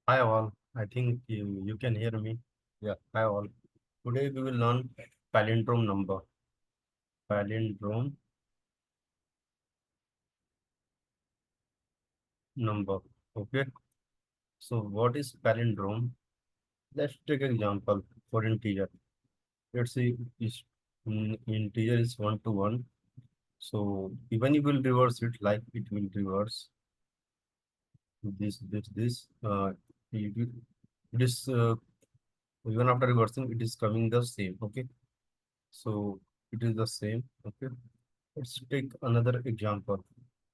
Hi all, I think you can hear me. Yeah, hi all. Today we will learn palindrome number. Palindrome number. Okay. So what is palindrome? Let's take an example for integer. Let's say integer is 1 to 1. So even you will reverse it like it will reverse this. It is even after reversing it is coming the same. Okay. So it is the same. Okay. Let's take another example.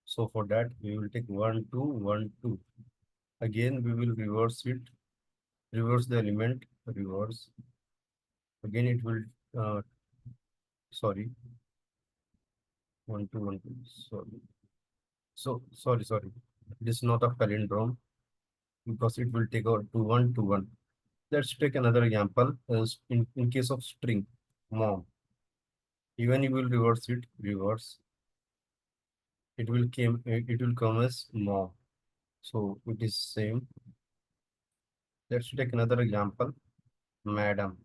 So for that, we will take 1, 2, 1, 2. Again, we will reverse it, reverse the element, reverse. Again, it will, sorry, 1, 2, 1, 2. Sorry. Sorry. It is not a palindrome because it will take out to 1 to 1. Let's take another example. As in case of string, mom. Even you will reverse it, reverse. It will come as mom. So it is same. Let's take another example, madam.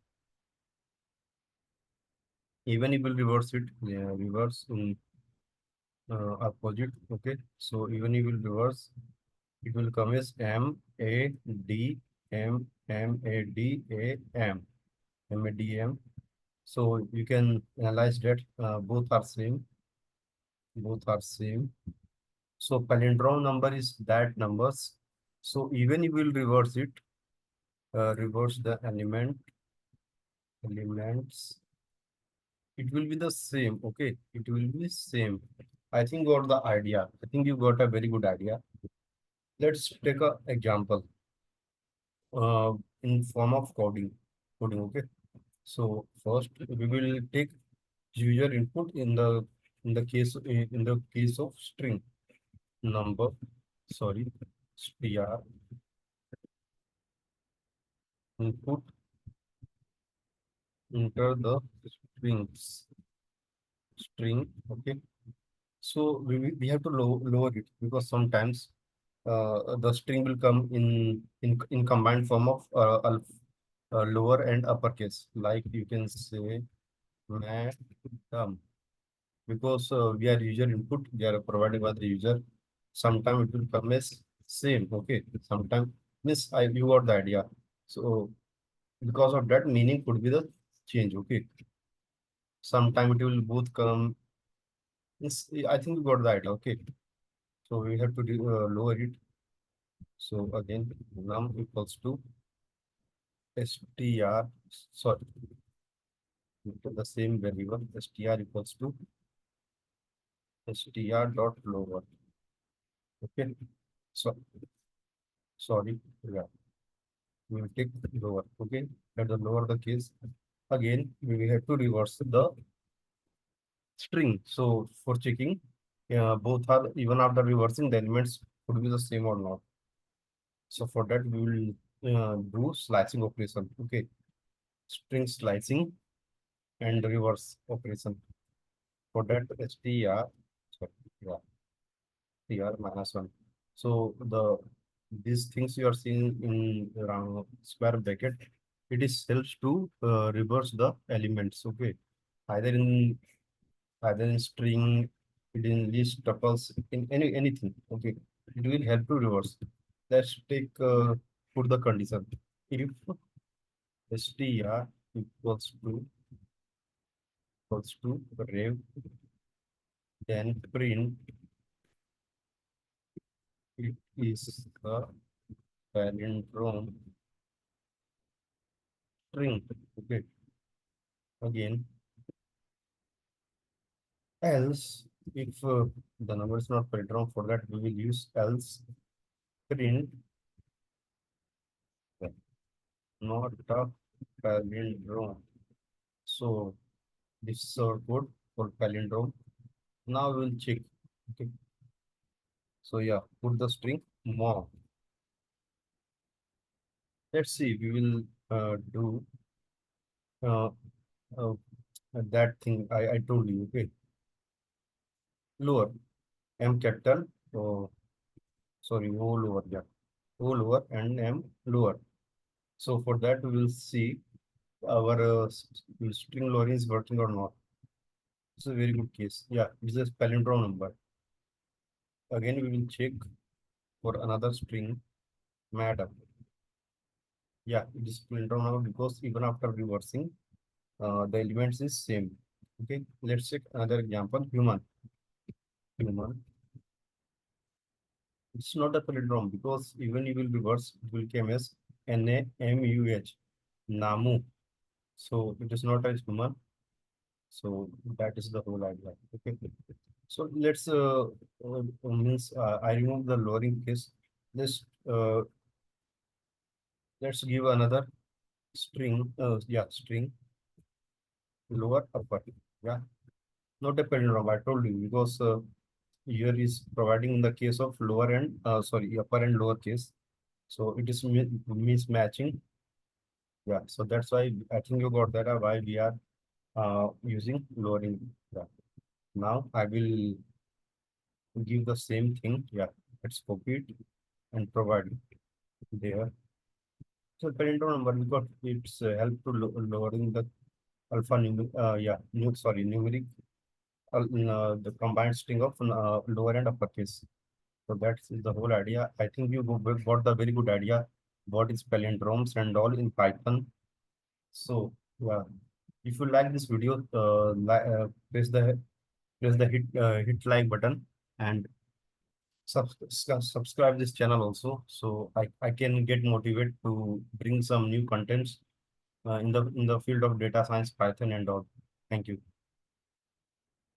Even if will reverse it, yeah, reverse in opposite. Okay, so even if will reverse, it will come as M A D M. So you can analyze that both are same, both are same. So palindrome number is that numbers. So even if will reverse it, reverse the elements, it will be the same. Okay, it will be same. I think you got the idea. I think you got a very good idea. Let's take a example in form of coding. Okay, so first we will take user input in the case of string number, sorry, str input, enter the string. Okay, so we have to lower it because sometimes the string will come in combined form of lower and uppercase, like you can say madam, because we are user input, they are provided by the user. Sometime it will come as same. Okay, sometime miss I you got the idea. So because of that, meaning could be the change. Okay, sometime it will both come. Yes, I think you got the idea. Okay, so we have to lower it. So again, num equals to str, sorry, the same variable str equals to str dot lower. Okay, so sorry, yeah, we will take lower. Okay, let the lower the case. Again, we have to reverse the string. So for checking, both are even after reversing the elements could be the same or not. So for that, we will do slicing operation. Okay, string slicing and reverse operation. For that, sorry, yeah, str minus one. So these things you are seeing in square bracket, it is helps to reverse the elements. Okay, either in either in string, in list, tuples, in anything. Okay, it will help to reverse. Let's take put the condition. If str equals to rev, then print it is a palindrome string. Okay, again, else if the number is not palindrome, for that we will use else print not a palindrome. So this is our code for palindrome. Now we will check. Okay. So yeah, put the string mom. Let's see. We will do uh, uh, that thing I told you. Okay. Lower M capital. Oh, sorry. O lower. Yeah. O lower and M lower. So for that, we will see our string lowering is working or not. It's a very good case. Yeah, this is palindrome number. Again, we will check for another string matter. Yeah, it is palindrome number because even after reversing, the elements is same. Okay, let's check another example. Human. Human. It's not a palindrome because even you will reverse, it will come as NAMUH. Namu. So it is not a human. So that is the whole idea. Okay. So let's means I remove the lowering case. Let's uh, let's give another string. Yeah, string lower upper. Yeah, not a palindrome. I told you because here is providing in the case of lower and sorry upper and lower case. So it is mismatching. Yeah, so that's why I think you got that why we are using lowering. Yeah. Now I will give the same thing. Yeah, let's copy it and provide it there. So parental number because it's help to lowering the alpha yeah numeric the combined string of lower and uppercase. So that's the whole idea. I think you got the very good idea what is palindromes and all in Python. So yeah, if you like this video, press the hit like button and subscribe this channel also. So I can get motivated to bring some new contents in the field of data science, Python and all. Thank you.